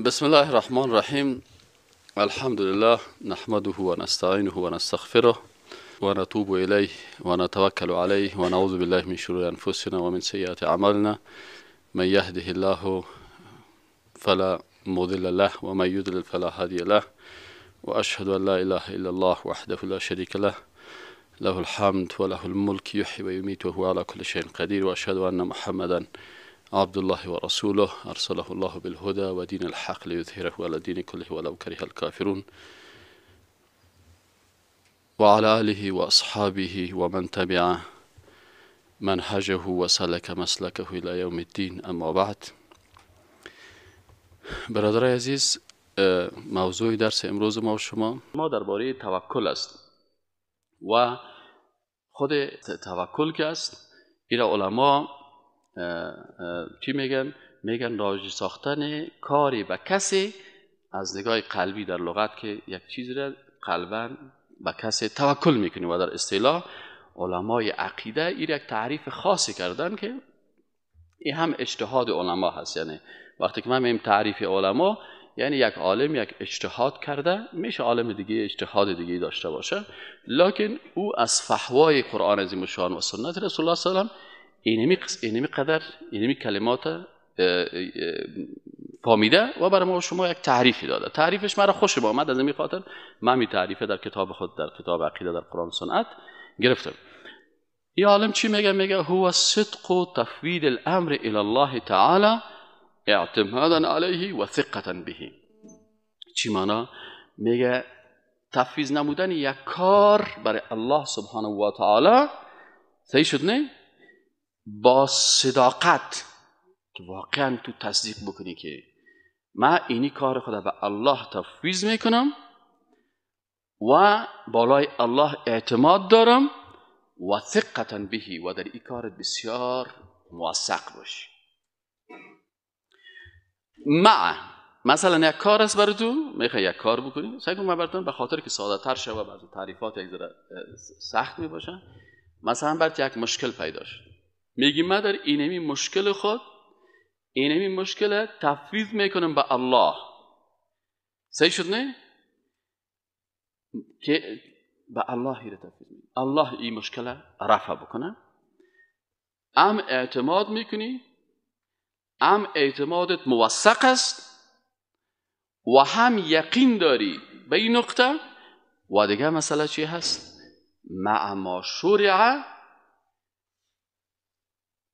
بسم الله الرحمن الرحیم. الحمد لله نحمده و نستعینه و نستغفره و نتوب الیه و نتوکل علیه و نعوذ بالله من شرور انفسنا و من سیئات اعمالنا. من یهده الله فلا مضل له و من یضلل فلا هادی له و اشهد ان لا اله الا الله وحده لا شریک له له الحمد و له الملک یحیی و یمیت و هو علی کل شیء قدیر و اشهد ان محمدا عبد الله و رسوله ارسله الله بالهدى و دین الحق لیظهره علی الدین كله ولو كره الكافرون و علی آله و اصحابه و من تبع منهجه و سلک مسلکه الى یوم الدین. اما بعد، برادرای عزیز، موضوع درس امروز ما و شما درباره توکل است و خود توکل که است. این علما چی میگن؟ میگن راجع ساختن کاری به کسی از نگاه قلبی در لغت، که یک چیزی را قلباً به کسی توکل میکنی. و در اصطلاح علمای عقیده این یک تعریف خاصی کردن که این هم اجتهاد علما هست. یعنی وقتی که من میگم تعریف علما، یعنی یک عالم یک اجتهاد کرده، میشه عالم دیگه اجتهاد دیگه داشته باشه، لکن او از فحوای قرآن عظیم الشان و سنت رسول الله صلی الله علیه و آله اینمی کلمات فهمیده و برای ما و شما یک تعریفی داده. تعریفش مرا خوش آمد، از این خاطر من می تعریفه در کتاب خود، در کتاب عقیده در قرآن سنت گرفتم. این عالم چی میگه؟ میگه هو صدق و تفویض الامر الی الله تعالی اعتمادا علیه و ثقة به. چی معنی؟ میگه تفویض نمودن یک کار برای الله سبحانه و تعالی، صحیح شد نه؟ با صداقت، که واقعا تو تصدیق بکنی که من اینی کار خدا به الله تفویض میکنم و بالای الله اعتماد دارم و ثقة به، و در این کار بسیار موثق باشی. مثلا یک کار است برای تو، میخوای یک کار بکنی، سعی کن من براتون به خاطر که ساده تر شه و بعضی تعریفات یک ذره سخت میباشه. مثلا برات یک مشکل پیدا شد، میگی من در اینمی مشکل خود، اینمی مشکل تفویض میکنم به الله. صحیح شد نه؟ که به الله هی تفویض میکنم، الله این مشکل رفع بکنه. ام اعتماد میکنی، ام اعتمادت موثق است و هم یقین داری به این نقطه. و دیگه مسئله چی هست؟ مع ما شرع،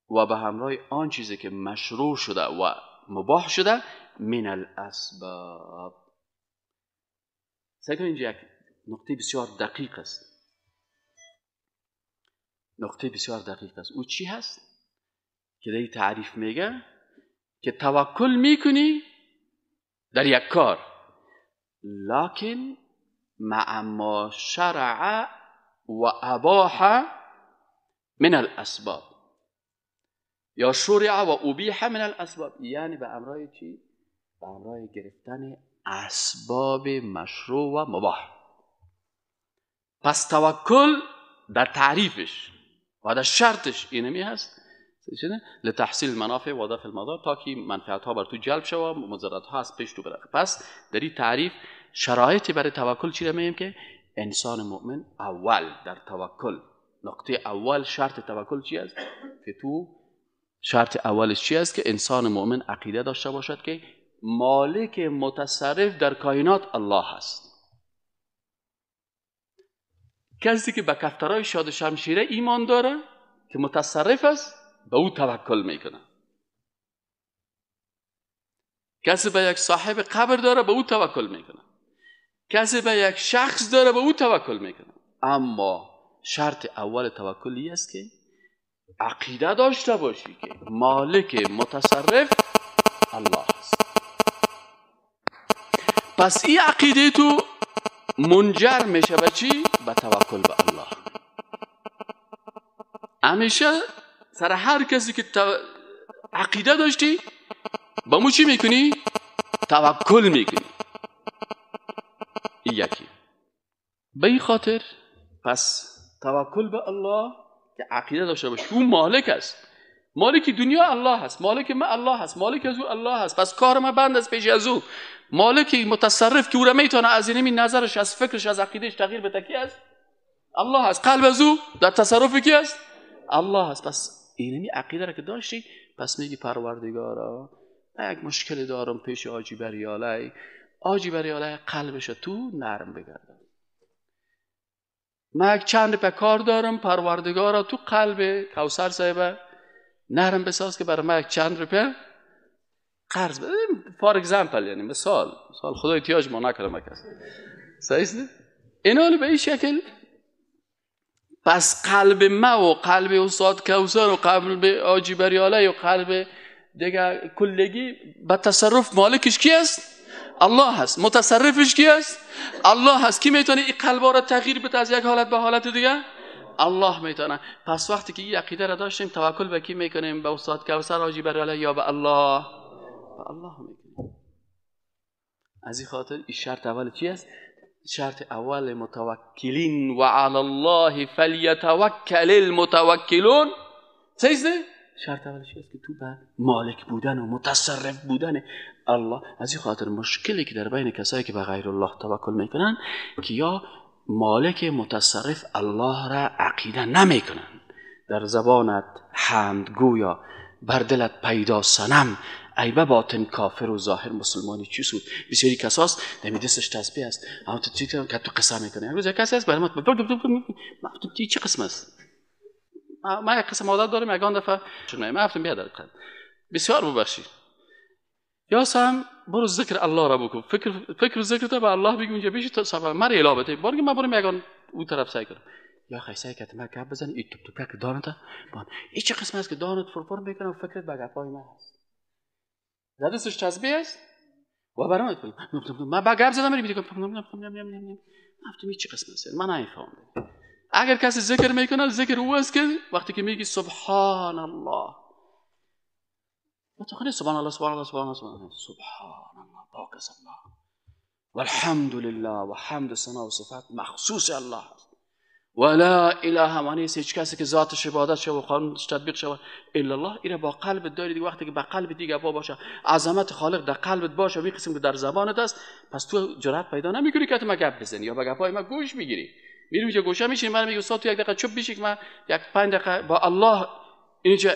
و به همراه آن چیزی که مشروع شده و مباح شده من الاسباب. سعی اینجا یک نقطه بسیار دقیق است، نقطه بسیار دقیق است. او چی هست که در این تعریف میگه؟ که توکل میکنی در یک کار، لکن مع ما شرع و اباح من الاسباب، یا شرع و ابیح من الاسباب. یعنی به امراه چی؟ به امراه گرفتن اسباب مشروع و مباح. پس توکل در تعریفش و در شرطش اینمی هست لتحصیل المنافع و دفع المضار، تا که منفعت ها بر تو جلب شود و مضرات ها از پیش تو بره. پس در این تعریف شرایطی برای توکل چی را میگیم؟ که انسان مؤمن اول در توکل، نقطه اول شرط توکل چی است؟ که تو شرط اولش چی است؟ که انسان مؤمن عقیده داشته باشد که مالک متصرف در کائنات الله هست. کسی که به کفترهای شاد شمشیره ایمان داره که متصرف است، به او توکل میکنه. کسی به یک صاحب قبر داره، به او توکل میکنه. کسی به یک شخص داره، به او توکل میکنه. اما شرط اول توکلی است که عقیده داشته باشی که مالک متصرف الله است. پس این عقیده تو منجر میشه به چی؟ به توکل به الله. همیشه سر هر کسی که عقیده داشتی، با مو چی میکنی؟ توکل میکنی. این یکی. به این خاطر پس توکل به الله که عقیده داشته باشی او مالک است، مالک دنیا الله هست، مالک من الله هست، مالک از او الله هست. پس کار ما بند از پیش از او. مالک متصرف که او را میتونه از اینمی نظرش، از فکرش، از عقیدهش تغییر بده کی است؟ الله هست. قلب از او در تصرف کی است؟ الله هست. پس اینمی عقیده را که داشتی، پس میگی پروردگارا یک مشکل دارم پیش حاجی بریالی، حاجی بریالی قلبش تو نرم بگردم. من یک چند پا کار دارم، پروردگارا تو قلب کوثر صاحب نرم بساز که برای من یک چند روپیه قرض بده. فار اگزامپل، یعنی مثال خدا احتیاج ما نکنه مکس. صحیح است؟ اینال به این شکل. پس قلب ما و قلب استاد کوثر و قلب حاجی بریالی و قلب دیگه کلگی به تصرف مالکش کی است؟ الله هست. متصرفش کی است؟ الله هست. کی میتونه این قلبا را تغییر بده از یک حالت به حالت دیگه؟ الله میتونه. پس وقتی که این عقیده را داشتیم، توکل به کی میکنیم؟ به استاد کوثر، حاجی بریالی یا به الله؟ به الله میکنیم. از این خاطر این شرط اول چی است؟ شرط اول متوکلین و علی الله فلیتوکل المتوکلون. چیزه؟ شرط اول چی است؟ که تو به مالک بودن و متصرف بودن الله. از این خاطر مشکلی که در بین کسایی که به غیر الله توکل میکنن که یا مالک متصرف الله را عقیده نمیکنن، در زبانت حمد گویا، بر دلت پیدا صنم، ای به باطن کافر و ظاهر مسلمانی چی سود. بسیاری کساست دمی دستش تسبیح است، اما تو چی که تو قسم میکنه. یک روز یک کسی است برای ما چی قسم است؟ ما یک قسم عادت داریم، یگان دفعه ما گفتم بیا دقیقاً بسیار ببخشید یا سم برو ذکر الله را بکن، فکر ذکر تو به الله بگو، اینجا بیشی تا سبب مر الابته بارگی ما بریم یگان اون طرف سعی کنم. یا خیسای که ما گپ بزنی این تو که دانت بان این چه قسم است که دانت فرفر میکنه و فکرت به گپای ما هست. زدستش تسبیح است و برام میگم ما با گپ زدم میگم گفتم این چه قسم است؟ من نمیفهمم. اگر کسی ذکر میکنه، ذکر او است که وقتی که میگی سبحان الله، متخیل سبحان الله سبحان الله سبحان الله سبحان الله پاک است الله والحمد لله و حمد ثنا و صفات مخصوص الله است و لا اله معنی هیچ کسی که ذاتش عبادت شه و قانونش تطبیق شه الا الله. اینا با قلبت داری دیگه. وقتی که با قلب دیگه باشه، عظمت خالق در قلبت باشه، می قسم که در زبانت است، پس تو جرأت پیدا نمیکنی که تو ما گپ بزنی یا به گپای ما گوش میگیری. میریم اینجا گوشه میشین، من میگم استاد تو یک دقیقه چوب بشی که من یک 5 دقیقه با الله اینجا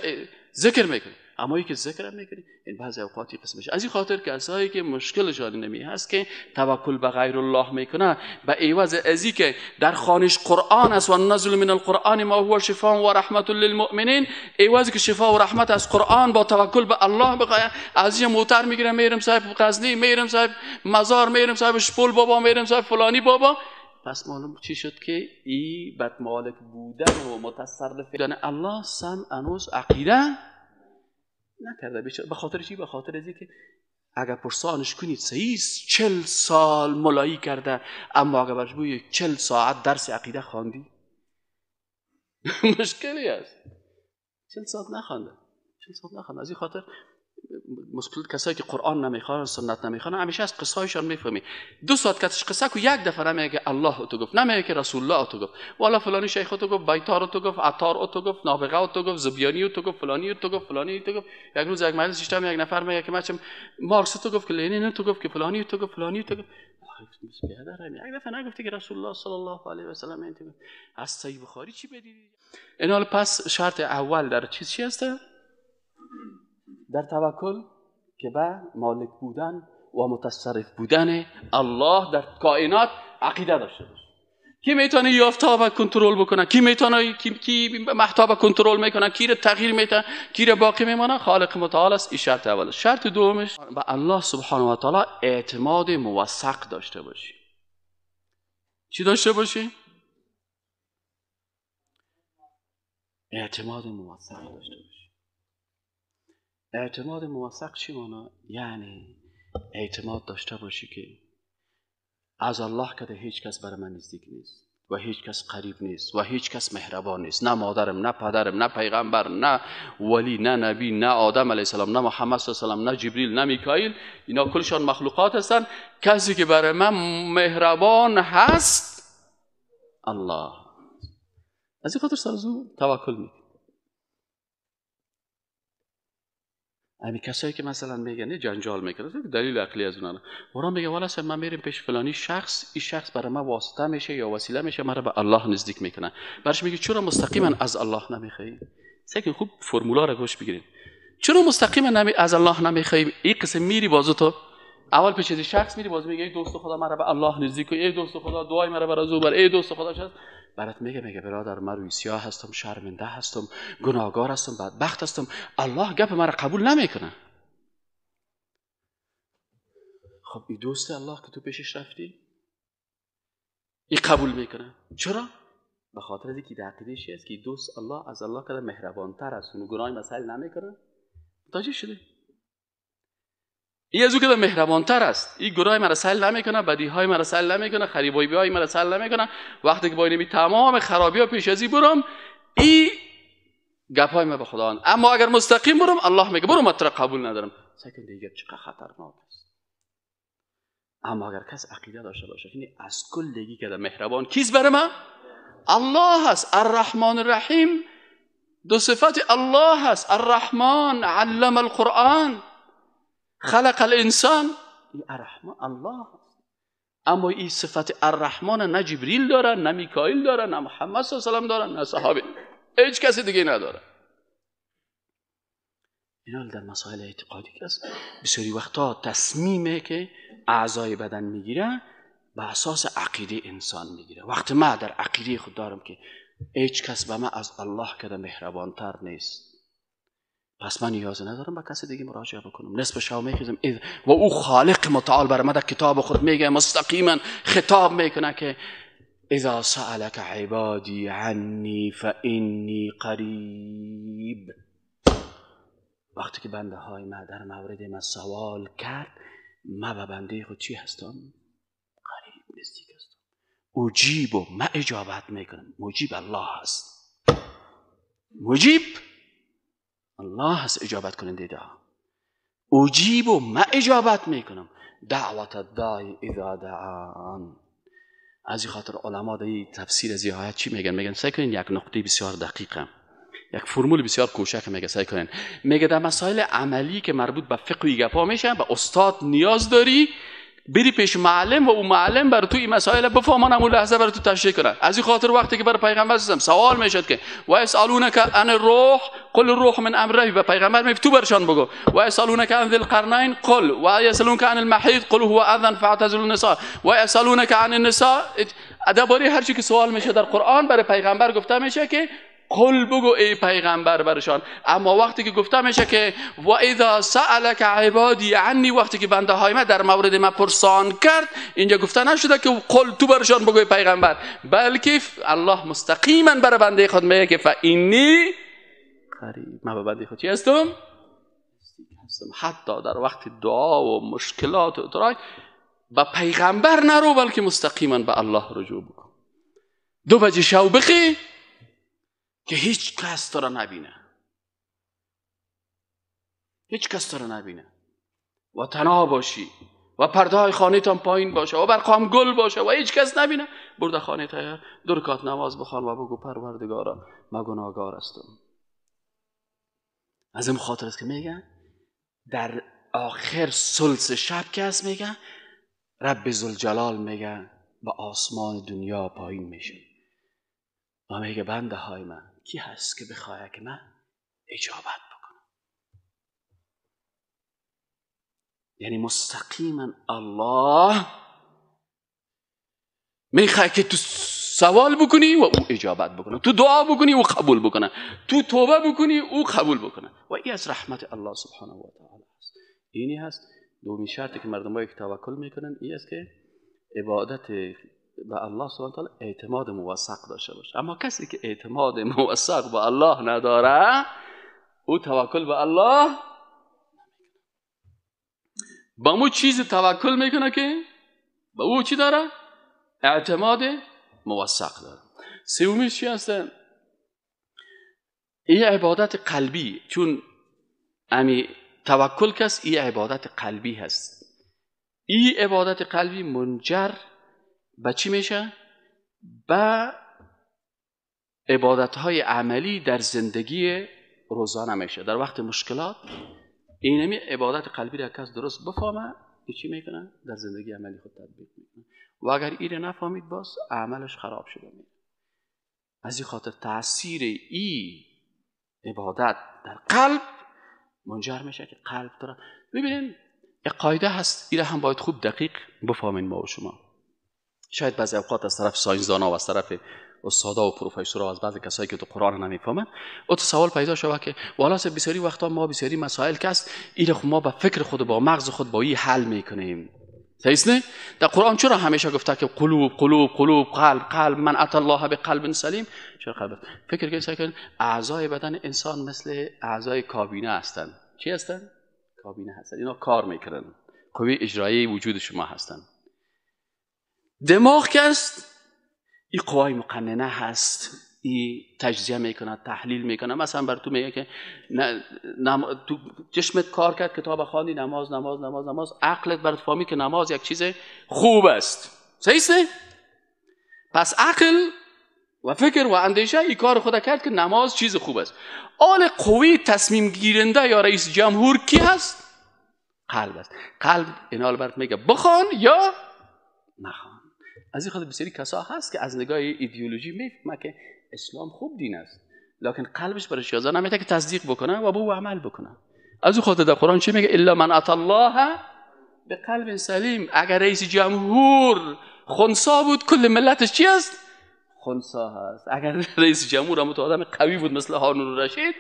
ذکر میکنی. اما ای که ذکر میکنی این بعضی اوقاتی قسمش. از این خاطر کسایی که مشکلشان نمی هست که توکل به غیر الله میکنه، به عوض ازی که در خوانش قرآن است و نزل من القرآن ما هو شفاء و رحمت للمؤمنین، عوضی که شفا و رحمت از قرآن با توکل به الله بخواه، از این موتر میگیرم میرم صاحب غزنی، میرم صاحب مزار، میرم صاحب شپول بابا، میرم صاحب فلانی بابا. پس معلوم چی شد که این بد مالک بودن و متصرف بودن الله سم انوس عقیده نکرده. به خاطر چی؟ به خاطر ازی که اگر پرسانش کنید صحیح 40 سال ملایی کرده، اما اگر برش بوی 40 ساعت درس عقیده خواندی مشکلی است. 40 ساعت نخوانده، 40 ساعت نخوانده. از این خاطر مشکل کسایی که قرآن نمیخوانن، سنت نمیخوانن، همیشه از قصه‌هایشان میفهمی. 2 ساعت کتش قصه کو یک دفعه نمیگه الله تو گفت، نمیگه که رسول الله تو گفت، والا فلانی شیخ تو گفت، بیتار تو گفت، عطار تو گفت، نابغه تو گفت، زبیانی تو گفت، فلانی تو گفت، فلانی تو گفت. یک روز یک مجلس شیشتم یک نفر میگه که ماچم مارکس تو گفت، که لنین تو گفت، که فلانی تو گفت، فلانی تو گفت. یک دفعه نگفتی که رسول الله صلی الله علیه و سلم این تو گفت. از صحیح بخاری چی بدیدی؟ این حال پس شرط اول در چی هست؟ در توکل که به مالک بودن و متصرف بودن الله در کائنات عقیده داشته باشه. کی میتونه یافتاب کنترل بکنه؟ کی میتونه کی محتاب کنترل میکنه؟ کی رو تغییر میده؟ کی رو باقی میمونه؟ خالق متعال است. این شرط اول. شرط دومش به الله سبحانه و تعالی اعتماد موثق داشته باشی. چی داشته باشی؟ اعتماد موثق داشته باشی. اعتماد موثق چی معنی؟ یعنی اعتماد داشته باشی که از الله که هیچ کس برای من نزدیک نیست و هیچ کس قریب نیست و هیچ کس مهربان نیست، نه مادرم، نه پدرم، نه پیغمبر، نه ولی، نه نبی، نه آدم علیه السلام، نه محمد صلی الله علیه و سلم، نه جبریل، نه میکائیل. اینا کلشان مخلوقات هستند. کسی که برای من مهربان هست الله. از این خاطر سرزو توکل می. همین کسایی که مثلا میگن جنجال میکنه دلیل عقلی از اونها اونها میگه والا من میریم پیش فلانی شخص، این شخص برای ما واسطه میشه یا وسیله میشه، ما رو به الله نزدیک میکنه. برش میگه چرا مستقیما از الله نمیخوایی؟ سکن خوب فرمولا رو گوش بگیرین. چرا مستقیما از الله نمیخوایی؟ این قسم میری بازو تو اول پیش از شخص میری باز میگه ای دوست خدا مرا به الله نزدیک کن، ای دوست خدا دعای مرا برای زوبر، ای دوست خدا شد. برات میگه برادر من روی سیاه هستم، شرمنده هستم، گناهگار هستم، بدبخت هستم، الله گپ مرا قبول نمیکنه. خب این دوست الله که تو پیشش رفتی این قبول میکنه. چرا؟ به خاطر اینکه در عقیده‌اش است که دوست الله از الله کده مهربانتر است، اون گناه مسئله نمیکنه. متوجه شدی؟ این از او که مهربانتر است، این گناه مرا سهل نمیکنه، بدیهای مرا سهل نمیکنه، خریبایی مرا سهل نمیکنه. وقتی که با اینمی تمام خرابی ها پیش ازی برم این گپای ما به خدا. اما اگر مستقیم برم الله میگه برو مطرح قبول ندارم. سکن دیگه چقدر خطرناک است. اما اگر کس عقیده داشته باشه یعنی از کل دیگی که مهربان کیست برای ما؟ الله هست. الرحمن الرحیم دو صفت الله هست. الرحمن علم القرآن خلق الانسان، این الرحمن الله هست. اما این صفت الرحمن نه جبریل داره، نه میکائیل داره، نه محمد صلی الله علیه و سلم داره، نه صحابه، هیچ کسی دیگه نداره. اینا در مسائل اعتقادی که است بسیاری وقتا تصمیمه که اعضای بدن میگیره به اساس عقیده انسان میگیره. وقتی ما در عقیده خود دارم که هیچ کس به من از الله که مهربانتر نیست، پس من نیاز ندارم به کسی دیگه مراجعه بکنم. نصف شو میخیزم و او خالق متعال بر من در کتاب خود میگه مستقیما خطاب میکنه که اذا سألك عبادی عنی فانی قریب. وقتی که بنده های ما در مورد من سوال کرد، ما به بنده خود چی هستم؟ قریب، نزدیک هستم. اجیب و ما اجابت میکنم. مجیب الله هست. مجیب الله هست، اجابت کننده دعا. اجیب و ما اجابت میکنم دعوت الداعی اذا دعان. از این خاطر علما در تفسیر از این آیت چی میگن؟ میگن سعی کنین یک نقطه بسیار دقیقه، یک فرمول بسیار کوچک میگه سعی کنین. میگه در مسائل عملی که مربوط به فقه و گپا میشه به استاد نیاز داری بری پیش معلم و اون معلم بر تو این مسائل بفهمن، همون لحظه بر تو تشریح کنه. از این خاطر وقتی که بر پیغمبر سوال میشد که و یسالونک عن الروح قل الروح من امر ربی، به پیغمبر میگه تو برشان بگو و یسالونک عن ذی القرنین قل و یسالونک عن المحیض قل هو اذن فاعتزلوا النساء و یسالونک عن النساء. درباره هر چی که سوال میشه در قرآن برای پیغمبر گفته میشه که قل بگو ای پیغمبر برشان. اما وقتی که گفته میشه که و اذا سألك عبادی عنی، وقتی که بنده های ما در مورد ما پرسان کرد، اینجا گفته نشده که قل تو برشان بگو ای پیغمبر، بلکه الله مستقیما بر بنده خود میگه که فانی قریب، من به بنده خود چی هستم؟ حتی در وقت دعا و مشکلات و اعتراض به پیغمبر نرو بلکه مستقیما به الله رجوع بکن. 2 بجه شو بخی که هیچ کس تو را نبینه، هیچ کس تو را نبینه و تنها باشی و پرده های خانه تان پایین باشه و برقام گل باشه و هیچ کس نبینه. برده خانه تا 2 رکعت نماز بخوان و بگو پروردگارا من گناهگار هستم. از این خاطر است که میگن در آخر ثلث شب که هست میگن رب ذوالجلال میگه به آسمان دنیا پایین میشه و میگه بنده های من کی هست که بخواه که من اجابت بکنم؟ یعنی مستقیما الله میخواه که تو سوال بکنی و او اجابت بکنه، تو دعا بکنی و قبول بکنه، تو توبه بکنی او قبول بکنه. و این از رحمت الله سبحانه و تعالی است. اینی هست دومی شرطی که مردم باید توکل میکنن، این است که عبادت به الله سبحانه و تعالی اعتماد موثق داشته باشه. اما کسی که اعتماد موثق به الله نداره او توکل به الله با مو چیز توکل میکنه که با او چی داره؟ اعتماد موثق داره. سومیش چی هست؟ این عبادت قلبی، چون امی توکل کس این عبادت قلبی هست. این عبادت قلبی منجر به چی میشه؟ به عبادتهای عملی در زندگی روزانه میشه. در وقت مشکلات اینمی عبادت قلبی را کس درست بفهمه چی میکنه؟ در زندگی عملی خود تطبیق میکنه. و اگر این نفهمید باز عملش خراب شده میره. از این خاطر تاثیر این عبادت در قلب منجر میشه که قلب داره. ببینید یک قاعده هست، این هم باید خوب دقیق بفهمین ما و شما. شاید بعضی اوقات از طرف ساینسدانا و از طرف استادا و پروفسورها و از بعضی کسایی که تو قرآن نمیفهمن او تو سوال پیدا شود که والا بسیاری وقتا ما بسیاری مسائل که است این خود ما با فکر خود با مغز خود با این حل میکنیم. صحیح نه؟ در قرآن چرا همیشه گفته که قلوب قلوب قلوب قلب قلب من اتى الله بقلب سلیم؟ چرا قلب؟ فکر کنید اعضای بدن انسان مثل اعضای کابینه هستند. چی هستند؟ کابینه هستند. اینا کار میکنن. قوه اجرایی وجود شما هستند. دماغ که است این قوای مقننه هست، این تجزیه میکنه، تحلیل میکنه. مثلا بر تو میگه که تو چشمت کار کرد، کتاب خواندی، نماز نماز نماز نماز، عقلت برات فهمید که نماز یک چیز خوب است. صحیح است؟ پس عقل و فکر و اندیشه این کار خود کرد که نماز چیز خوب است. آن قوی تصمیم گیرنده یا رئیس جمهور کی هست؟ قلب است. قلب این حال برات میگه بخوان یا نخوان. از این خاطر بسیاری کسا هست که از نگاه ایدئولوژی میفهمه که اسلام خوب دین است، لکن قلبش برش اجازه نمیده که تصدیق بکنه و به او عمل بکنه. از این خاطر در قرآن چی میگه؟ الا من اتى الله بقلب سلیم. اگر رئیس جمهور خنثی بود کل ملتش چی است؟ خنثی هست. اگر رئیس جمهور هم آدم قوی بود مثل هارون الرشید،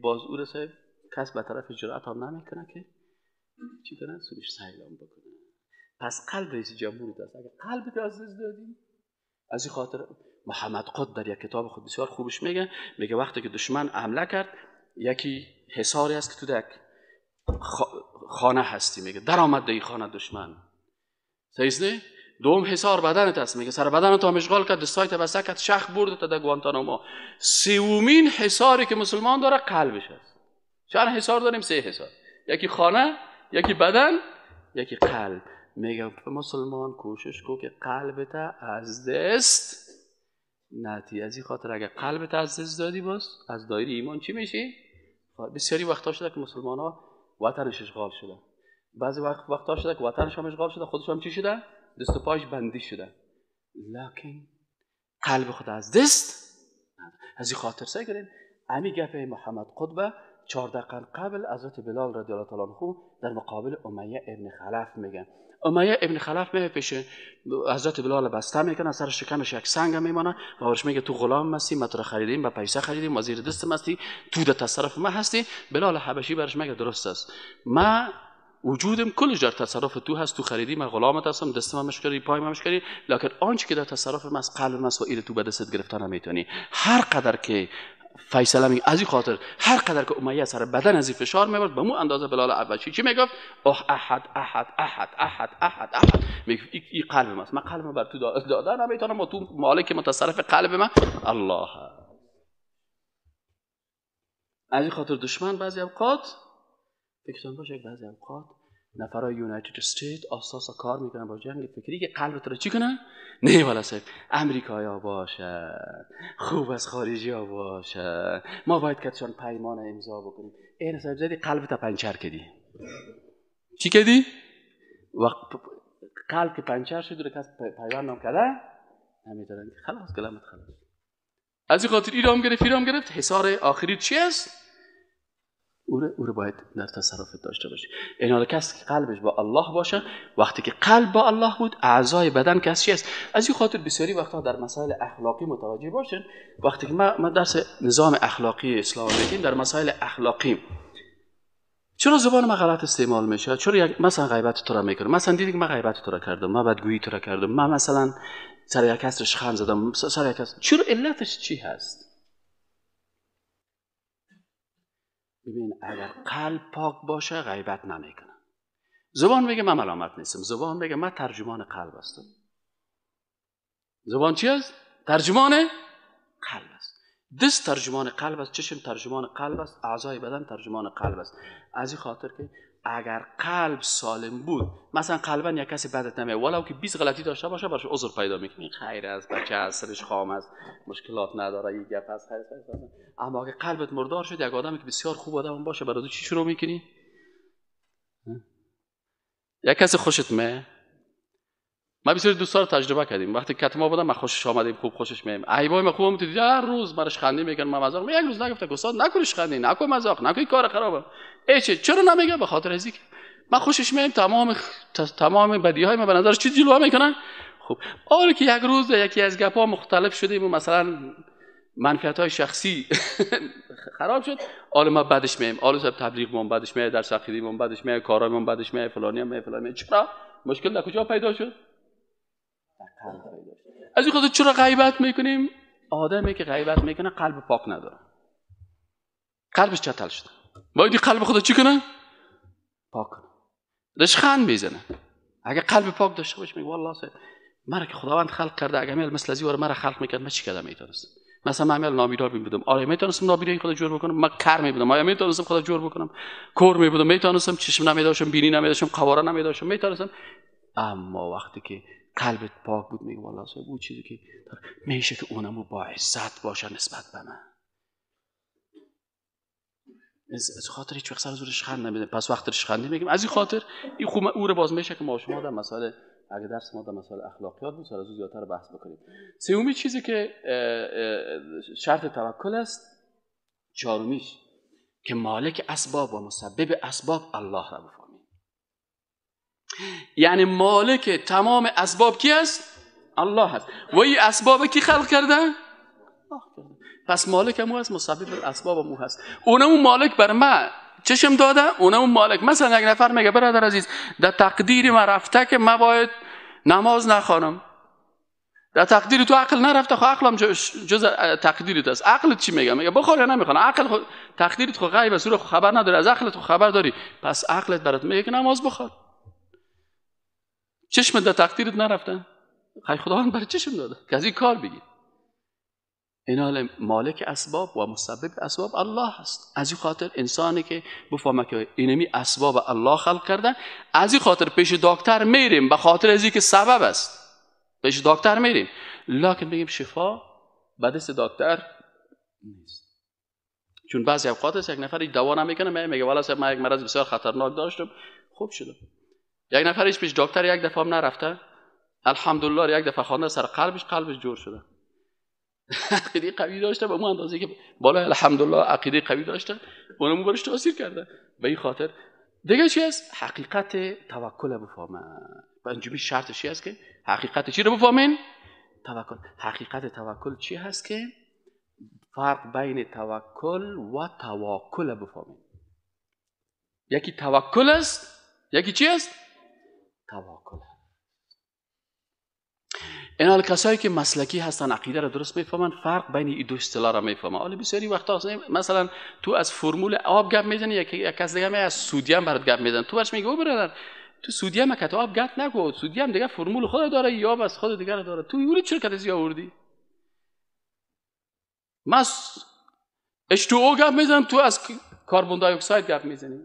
باز او رسه کس به طرف جرأت هم نمیکنه که چی کنه؟ سویش سیلام بکنه. پس قلب رئیس جمهور است. اگر قلب از دست دادیم، از این خاطر محمد قطب در یک کتاب خود بسیار خوبش میگه وقتی که دشمن حمله کرد، یکی حصاری است که تو در خانه هستی، میگه در آمد در این خانه دشمن. صحیح نه؟ دوم حصار بدنت است، میگه سر بدنت هم اشغال کرد، دستایت بسته کرد، شخ برد تا در گوانتانامو. سومین حصاری که مسلمان داره قلبش است. چند حصار داریم؟ 3 حصار. یکی خانه، یکی بدن، یکی قلب. میگه مسلمان کوشش کو که قلبت از دست ندی. از این خاطر اگر قلبت از دست دادی باز از دایره ایمان چی میشی؟ بسیاری وقتا شده که مسلمان ها وطنش اشغال شده، بعضی وقتا شده که وطنش هم اشغال شده، خودش هم چی شده؟ دست و پایش بندی شده، لکن قلب خود از دست نداد. از این خاطر سعی کنید امی گپ محمد قطب 14 قرن قبل حضرت بلال رضی الله تعالی عنه در مقابل امیه ابن خلف میگن. امیه ابن خلف میره پیش حضرت بلال بسته میکنه، سر شکمش یک سنگ میمانه و ورش میگه تو غلام هستی، ما تو خریدیم با پیسه خریدیم، وزیر دست هستی، تو در تصرف ما هستی. بلال حبشی برش میگه درست است، ما وجودم کلش در تصرف تو هست، تو خریدی، من غلامت هستم، دستم مشکری، پایم مشکری، لکن آنچه که در تصرف من است قلب من است و این تو به دست گرفتن نمیتونی. هر قدر که فیصله می از این خاطر هر قدر که امیه سر بدن از این فشار میبرد به مو اندازه بلال حبشی چی میگفت؟ اوه احد احد احد احد احد احد. میگه این قلب من است، من قلبم بر تو دادن نمیتونم، و تو مالک متصرف قلب من الله. از این خاطر دشمن بعضی اوقات فکرتون باشه، بعضی اوقات نفرای یونایتد استیت اساسا کار میکنن با جنگ فکری که قلبت رو چی کنن؟ نه والا صاحب امریکایا باشه، خوب از خارجی ها باشه، ما باید کتشان پیمان امضا بکنیم. این صاحب زدی قلبت پنچر کردی. چی کردی؟ وقت قلب که پنچر شد رو کس پیوند نام کرده نمیدارن، خلاص کلامت خلاص. از این خاطر ایرام گرفت حصار آخری چی است؟ او رو باید در تصرفت داشته باشه. این حال کسی که قلبش با الله باشه، وقتی که قلب با الله بود اعضای بدن کسی است. از این خاطر بسیاری وقتا در مسائل اخلاقی متوجه باشین. وقتی که ما درس نظام اخلاقی اسلام میگیم، در مسائل اخلاقی چرا زبان ما غلط استعمال میشه؟ چرا مثلا غیبت تو را میکنم، مثلا دیدی که من غیبت تو را کردم، من بدگویی تو را کردم، من مثلا سر یک کس شخم زدم، سر یک کس، چرا علتش چی هست؟ ببین اگر قلب پاک باشه غیبت نمیکنه. زبان میگه من ملامت نیستم، زبان میگه من ترجمان قلب هستم. زبان چی است؟ ترجمان قلب است. دست ترجمان قلب است، چشم ترجمان قلب است، اعضای بدن ترجمان قلب است. از این خاطر که اگر قلب سالم بود، مثلا قلبا یک کسی بدت نمیاد ولو که 20 غلطی داشته باشه براش عذر پیدا میکنی، خیر است، بچه است، سرش خام است، مشکلات نداره، این گپ است، خیر. اما اگه قلبت مردار شد، یک آدمی که بسیار خوب آدم باشه برای چی شروع میکنی؟ یک کسی خوشت میاد؟ ما بسیار دوستا رو تجربه کردیم. وقتی که ما بودم ما خوشش آمدیم، خوب خوشش میاد. ایبای ما خوبم تو هر روز برش خنده میگن، ما مزاق یک روز نگفته استاد نکنش خنده، نکن مزاق، نکن کار خرابه. چرا نمیگه؟ به خاطر ازی که ما خوشش میاد. تمام بدیهای ما به نظر چی جلوه میکنن. خب حالا که یک روز یکی از گپا مختلف شدیم و مثلا منفعت‌های شخصی خراب شد، حالا ما بعدش میایم، حالا سب تبلیغمون بعدش میاد، درس عقیده‌مون بعدش میاد، کارامون بعدش میاد، فلانی هم فلانی. چرا مشکل در کجا پیدا شد؟ از این خاطر چرا غیبت میکنیم؟ آدمی که غیبت میکنه قلب پاک نداره، قلبش چتل شده. باید قلب خدا چی کنه؟ پاک کنه. رشخند میزنه. اگه قلب پاک داشته باشه میگه والله مرا که خداوند خلق کرده، اگه میل مثل ازی مرا خلق میکرد من چی کردم میتونستم؟ مثلا من میل نابیدار بودم، آره میتونستم نابیداری خدا جور بکنم. من کر میبودم، آیا میتونستم خدا جور بکنم؟ کور میبودم، میتونستم چشم نمیداشتم، بینی نمیداشتم، قواره نمیداشتم، میتونستم. اما وقتی که قلبت پاک بود میگه والله صاحب اون چیزی که میشه که اونمو با عزت باشه نسبت به من. از خاطر هیچ وقت سر زورش خند نمیده. پس وقت رشخندی میگیم از این خاطر این خوب او رو باز میشه که ما شما در مسائل، اگه درس ما در مسائل اخلاقیات بود سر از زیادتر بحث بکنیم. سومی چیزی که شرط توکل است، چهارمیش که مالک اسباب و مسبب اسباب الله را بفهمیم. یعنی مالک تمام اسباب کی است؟ الله است. و این اسباب کی خلق کرده؟ پس مالک مو هست، مسبب اسباب مو هست. اونم مالک بر ما چشم داده، اونم مالک. مثلا یک نفر میگه برادر عزیز در تقدیر ما رفته که ما باید نماز نخوانم. در تقدیر تو عقل نرفته، خب عقلم جز تقدیرت است. عقلت چی میگه؟ میگه بخور یا نمیخوان. عقل خود تقدیرت خود غیب است، خبر نداره، از عقلت خبر داری. پس عقلت برات میگه که نماز بخور. چشمت در تقدیرت نرفته، خیر خداوند برای چشم داده که از این کار بگی. این مالک اسباب و مسبب اسباب الله هست. از این خاطر انسانی که بفهمه که اینمی اسباب الله خلق کرده، از این خاطر پیش دکتر میریم به خاطر از اینکه سبب است. پیش دکتر میریم، لکن بگیم شفا به دست دکتر نیست. چون بعضی اوقات است یک نفر دوا نمیکنه، میگه والا صاحب من یک مرض بسیار خطرناک داشتم خوب شدم. یک نفر پیش دکتر یک دفعه هم نرفته، الحمدلله یک دفعه خوانده سر قلبش جور شده. عقیده قوی داشته، به اون اندازه که بالا الحمدلله عقیده قوی داشته، اونم برش تاثیر کرده. به این خاطر دیگه چی است؟ حقیقت توکل بفهمه. پنجمی شرطش چی است که حقیقت چی رو بفهمین؟ توکل. حقیقت توکل چی هست که فرق بین توکل و تواکل بفهمین. یکی توکل است، یکی چی است؟ توکل. این حال کسایی که مسلکی هستن عقیده رو درست میفهمن، فرق بین این دو اصطلاح را میفهمن. حالا بسیاری وقتا مثلا تو از فرمول آب گپ میزنی، یک کس دیگه از سودیم برات گپ میزنه، تو برش میگه برادر تو سودیم که تو آب گپ نگو، سودیم دیگه فرمول خود داره یا بس خود دیگه داره، تو یوری چرا کدی آوردی؟ ما H2O گپ میزنم، تو از کربن دی اکساید گپ میزنی.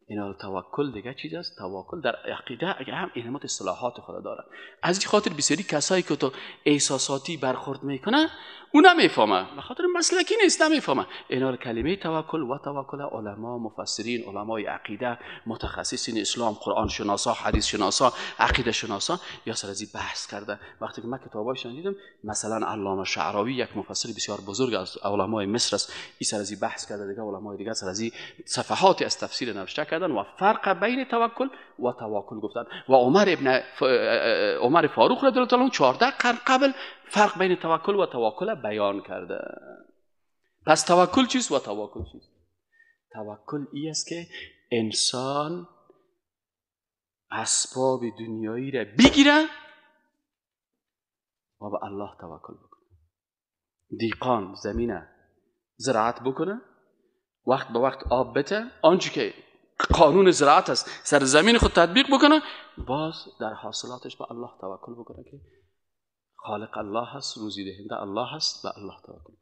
این توکل دیگه چیز است. توکل در عقیده اگه هم این همت اصطلاحات خود داره. از این خاطر بسیاری کسایی که تو احساساتی برخورد میکنه اون نمیفهمه، به خاطر مسلکی نیست، نمیفهمه. اینا کلمه توکل و توکل علما، مفسرین، علمای عقیده، متخصصین اسلام، قرآن شناسا، حدیث شناسا، عقیده شناسا یا سر از بحث کرده. وقتی که من کتاباش دیدم، مثلا علامه شعراوی یک مفسر بسیار بزرگ از علمای مصر است، این سر از بحث کرده، دیگه علمای دیگه سر از صفحات از تفسیر نوشته کردن و فرق بین توکل و توکل گفتن. و عمر فاروق رضی الله عنه 14 قرن قبل فرق بین توکل و توکل بیان کرده. پس توکل چیست و توکل چیست؟ توکل ای است که انسان اسباب دنیایی را بگیره و به الله توکل بکنه. دیقان زمینه زراعت بکنه، وقت به وقت آب بده، آنچه که قانون زراعت است سر زمین خود تطبیق بکنه، باز در حاصلاتش به الله توکل بکنه که خالق الله هست، روزی دهنده الله هست، به الله توکل بکنه.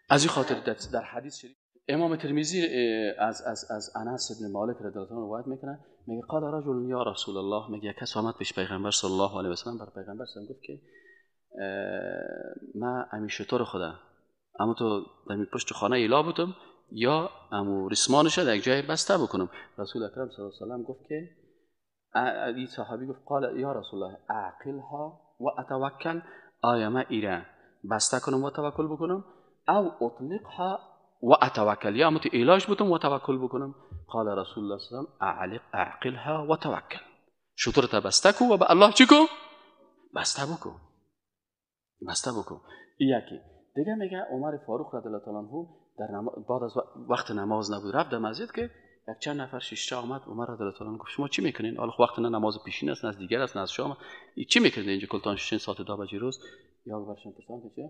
از این خاطر در حدیث شریف امام ترمذی از انس بن مالک رضی الله عنه روایت میکنه، میگه قال رجل یا رسول الله، میگه کس آمد پیش پیغمبر صلی الله علیه و سلم، بر پیغمبر صلی گفت که من همیشه تو رو خدا، اما تو در پشت خانه ایلا بودم، یا ریسمانش در یک جای بسته بکنم. رسول اکرم صلی الله علیه و سلم گفت که این صحابی گفت قال یا رسول الله اعقلها و اتوکل، آیا من ایره بسته کنم و توکل بکنم او اطلقها و اتوکل، یا مت علاج بتم و توکل بکنم؟ قال رسول الله صلی الله علیه و سلم اعقلها و توکل، شطرت بسته کو و به الله چی کو؟ بسته بکن، بسته بکن. یکی دیگه میگه عمر فاروق رضی الله تعالی عنه در بعد از وقت نماز نبود رفت در مسجد که یک چند نفر شیشتا آمد. عمر رضی الله تعالی عنه گفت شما چی میکنین؟ حالا وقت نه نماز پیشین است نه از دیگر است نه از شام، چی میکنین اینجا کلتان شین ساعت 2 بجه روز؟ یا برشان پرسان که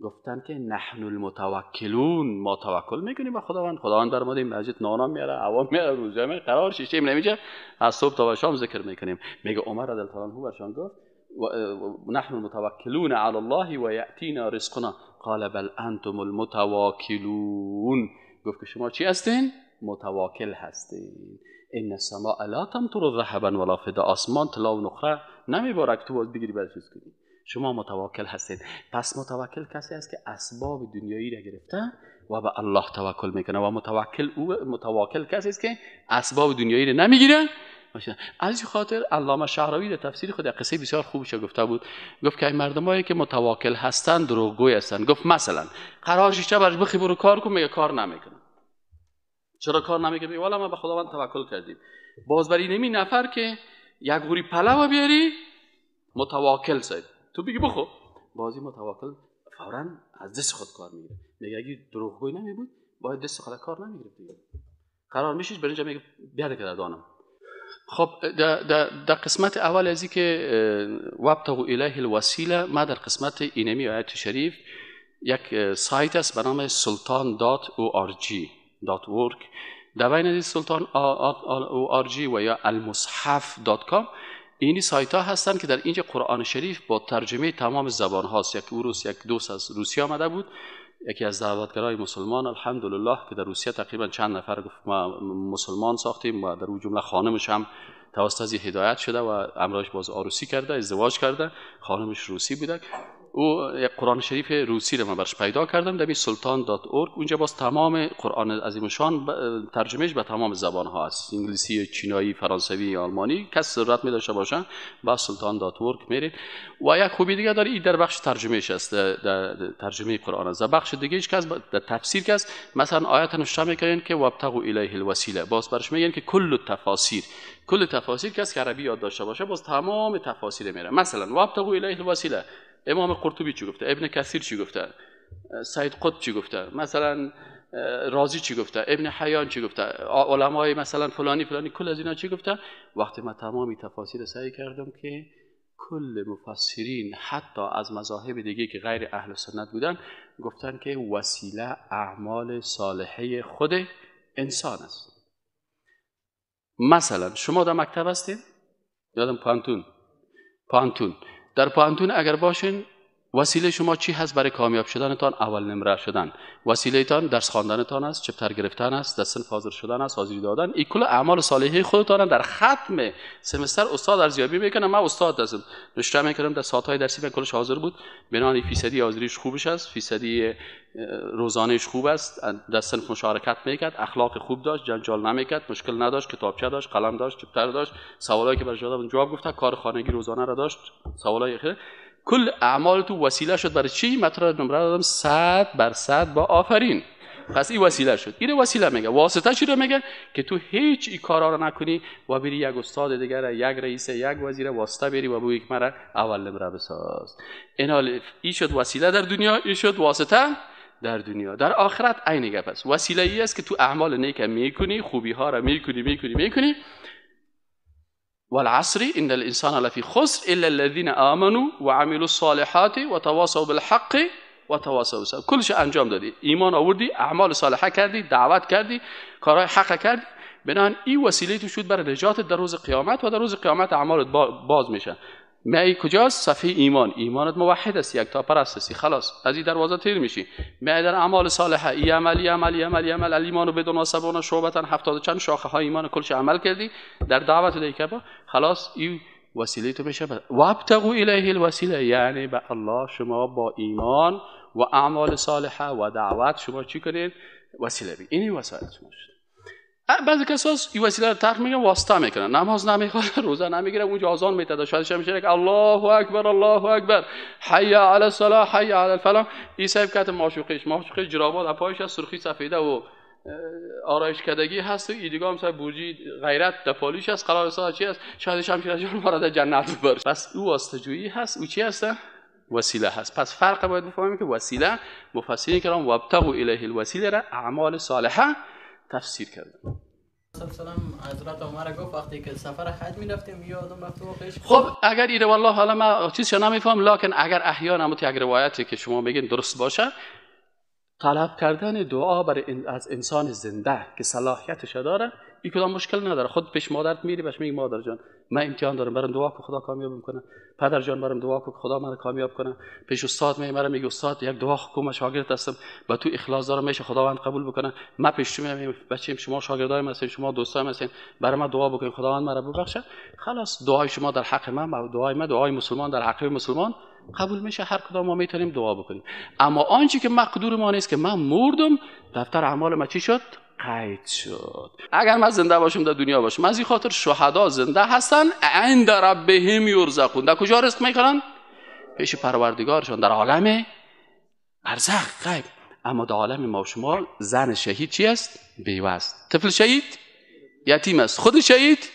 گفتن که نحن المتوکلون، ما توکل میکنیم به خداوند. خداوند بر ما این مسجد نانا میاره، عوام میاره، روزه می قرار شیشه نمیشه، از صبح تا شام ذکر میکنیم. میگه عمر رضی الله عنه برشان گفت نحن المتوکلون علی الله و یاتینا رزقنا، قال بل انتم المتواکلون. گفت که شما چی هستین؟ متواکل هستین. ان السماء لا تمطر ذهبا ولا فضه، آسمان طلا و نقره نمیباره که تو باز بگیری برای چیز کنی. شما متواکل هستید. پس متواکل کسی است که اسباب دنیایی را گرفته و به الله توکل میکنه، و متواکل کسی است که اسباب دنیایی را نمیگیره. از این خاطر علامه شعراوی در تفسیر خود قصه بسیار خوبش گفته بود. گفت که این مردمایی که متواکل هستند دروغگوی هستند. گفت مثلا قرار شیشه برش بخی برو کار کن، میگه کار نمیکنه. چرا کار نمیکنه؟ والا ما به خداوند توکل کردیم. باز بر این نفر که یک غوری پلو بیاری متواکل سید تو بگی بخو، بازی متواکل فوراً از دست خود کار میگیره. میگه اگه دروغگوی نمی بود باید دست خود کار نمیگرفت دیگه. قرار میشیش برای اینجا میگه بیاد که دانم. خب در قسمت اول ازی که وابتغوا الیه الوسیله، ما در قسمت اینمی آیت شریف یک سایت است به نام sultan.org. در بین از sultan.org و یا المصحف.com اینی سایت ها هستن که در اینجا قرآن شریف با ترجمه تمام زبان هاست. یک دوست از روسیه آمده بود، یکی از دعوتگرای مسلمان الحمدلله که در روسیه تقریبا چند نفر گفت ما مسلمان ساختیم و در اون جمله خانمش هم توسط از هدایت شده و امرش باز عروسی کرده، ازدواج کرده، خانمش روسی بوده. او یک قرآن شریف روسی رو من برش پیدا کردم در sultan.org. اونجا باز تمام قرآن عظیم شان ترجمهش به تمام زبان ها است، انگلیسی، چینایی، فرانسوی، آلمانی. کس ضرورت می داشته باشه با sultan.org میرید. و یک خوبی دیگه داره این در بخش ترجمهش است، در ترجمه قرآن است. بخش دیگه ایش کس در تفسیر کس مثلا آیات نوشته میکنن که وابتغوا الیه الوسیله، باز برش میگن که کل تفاسیر کس که عربی یاد داشته باشه باز تمام تفاسیر میره. مثلا وابتغوا الیه الوسیله، امام قرطبی چی گفته، ابن کثیر چی گفته، سید قطب چی گفته، مثلا رازی چی گفته، ابن حیان چی گفته، علمای مثلا فلانی کل از اینا چی گفته. وقتی من تمامی تفاسیر سعی کردم که کل مفسرین حتی از مذاهب دیگه که غیر اهل سنت بودن گفتن که وسیله اعمال صالحه خود انسان است. مثلا شما در مکتب هستید، یادم پانتون در پانتون اگر باشین وسیله شما چی هست برای کامیاب شدنتان؟ اول نمره شدن. وسیله تان درس خواندنتان است، چپتر گرفتن است، در صنف حاضر شدن است، حاضری دادن. این کل اعمال صالحه خودتان در ختم سمستر استاد ارزیابی میکنه. من استاد هستم، نشته میکنم در ساعت‌های درسی من کلش حاضر بود، بنابراین فیصدی حاضریش خوبش است، فیصدی روزانه‌اش خوب است، در صنف مشارکت میکرد، اخلاق خوب داشت، جنجال نمیکرد، مشکل نداشت، کتابچه داشت، قلم داشت، چپتر داشت، سوالایی که برش دادم جواب گفت، کار خانگی روزانه را داشت، سوالای خیلی. کل اعمال تو وسیله شد برای چی؟ مطلب نمره دادم 100% با آفرین. پس این وسیله شد. این وسیله میگه. واسطه چی رو میگه؟ که تو هیچ ای کارا رو نکنی و بری یک استاد دیگر، یک رئیس، یک وزیر واسطه بری و بگی که مرا اول نمره بساز. این شد وسیله در دنیا، این شد واسطه در دنیا. در آخرت عین گپ است. وسیله ای است که تو اعمال نیک میکنی، خوبی ها رو میکنی. والعصر ان الانسان لفی خسر الا الذين آمنوا وعملوا الصالحات وتواصوا بالحق وتواصوا بالصبر. کلش انجام دادی، ایمان آوردی، اعمال صالحه کردی، دعوت کردی، کارهای حق کردی، بنابراین این وسیله تو شد برای نجات در روز قیامت و در روز قیامت اعمالت باز میشن. می کجاست؟ صفحه ایمانت موحد است، یک تا پرست هستی، خلاص از این دروازه تیر میشی. می در اعمال صالحه ای عمل ایمان بدون و سبون شعبتن 70 چند شاخه های ایمان کلش عمل کردی، در دعوت دیگه با خلاص این وسیله تو میشه. وابتغوا الیه الوسیله، یعنی به الله شما با ایمان و اعمال صالحه و دعوت شما چی کنید؟ وسیله بگیر. این وسایل شما شد. بعضی کسا این وسیله رو ترک میکنن، واسطه میکنن، نماز نمیخواد، روزه نمیگیره، اونجا آذان میتاده، شاید میشه که الله اکبر الله اکبر، حی علی الصلاه حی علی الفلاح. این صاحب کت معشوقش جرابات پایش از سرخی سفیده و آرایش کدگی هست و ایدگاه مثلا بورجی غیرت دپالیش هست، قرار ساعت چی هست، شاید شمشیر جان وارد جنت ببره. پس او واسطه‌جویی هست، او چی هست؟ وسیله هست. پس فرق باید بفهمیم که وسیله، مفسرین کرام وابتغوا الیه الوسیله را اعمال صالحه تفسیر کردن. سلام حضرت عمر گفت وقتی که سفر حج می‌رفتیم یادم رفت واقعش. خب اگر این والله حالا من چیزش نمیفهم، لکن اگر احیانا مت یک روایتی که شما میگین درست باشه، طلب کردن دعا برای از انسان زنده که صلاحیتش داره، این کدام مشکل نداره. خود پیش مادرت میری بهش میگی مادر جان من امتحان دارم، برام دعا کن خدا کامیاب کنه. پدر جان برام دعا کن خدا منو کامیاب کنه. پیش استاد میگی استاد یک دعا کن، شاگرد هستم با تو اخلاص دارم، میشه خداوند قبول بکنه. من پیش تو میگم بچه‌م شما شاگردای من هستین، شما دوستای من هستین، برای من دعا بکنید خداوند مرا ببخشه. خلاص دعای شما در حق من و دعای من، دعای مسلمان در حق مسلمان قبول میشه. هر کدام ما میتونیم دعا بکنیم. اما آنچه که مقدور ما نیست که من مردم دفتر اعمال ما چی شد؟ قید شد. اگر من زنده باشم در دنیا باشم، از این خاطر شهدا زنده هستن، عند ربهم یرزقون. در کجا رزق میکنن؟ پیش پروردگارشان، در عالم برزخ غیب. اما در عالم ما و شما زن شهید چی است؟ بیوه است. طفل شهید یتیم است. خود شهید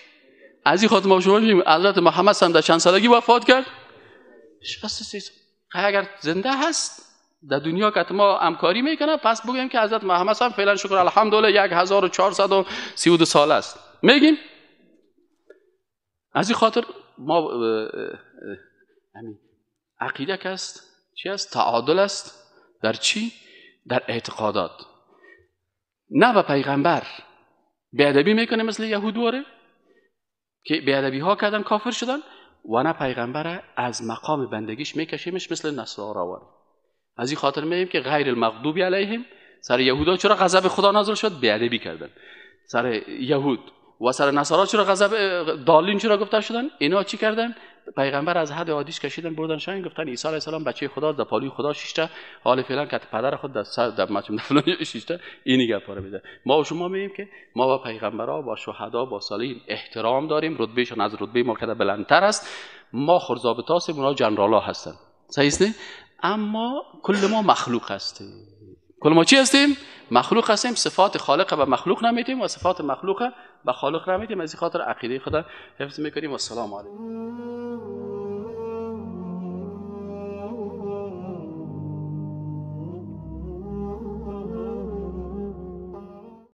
از این خاطر ما و شما میگیم حضرت محمد صلی الله علیه و آله در چند سالگی وفات کرد؟ 63. اگر زنده هست در دنیا که ما همکاری میکنه، پس بگیم که حضرت محمد صلی الله علیه و فعلا شکر الحمدلله 1432 سال است. میگیم از این خاطر ما همین عقیده که است چی است؟ تعادل است. در چی؟ در اعتقادات. نه به پیغمبر بیادبی میکنه مثل یهودواره که بیادبی ها کردن کافر شدن، و نه پیغمبر از مقام بندگیش میکشیمش مثل نصارا. از این خاطر میگیم که غیر المغضوب علیهم، سر یهودا چرا غضب خدا نازل شد؟ بیادبی کردن. سر یهود و سر نصارا چرا غضب دالین چرا گفته شدن؟ اینا چی کردن؟ پیغمبر از حد عادیش کشیدن بردن شاین، گفتن عیسی علیه السلام بچه خدا، در پالوی خدا شیشته، حال فعلا که پدر خود در مچم فلان شیشته. اینی گپا رو میده. ما و شما میگیم که ما با پیغمبرها، با شهدا، با صالحین احترام داریم، رتبهشون از رتبه ما که بلندتر است. ما خرزابطاس اونا جنرالا هستن، صحیح است؟ اما کل ما مخلوق هستیم. کل ما چی هستیم؟ مخلوق هستیم. صفات خالق به مخلوق نمیتیم و صفات مخلوق به خالق نمیتیم. از این خاطر عقیده خدا حفظ میکنیم. و السلام علیکم.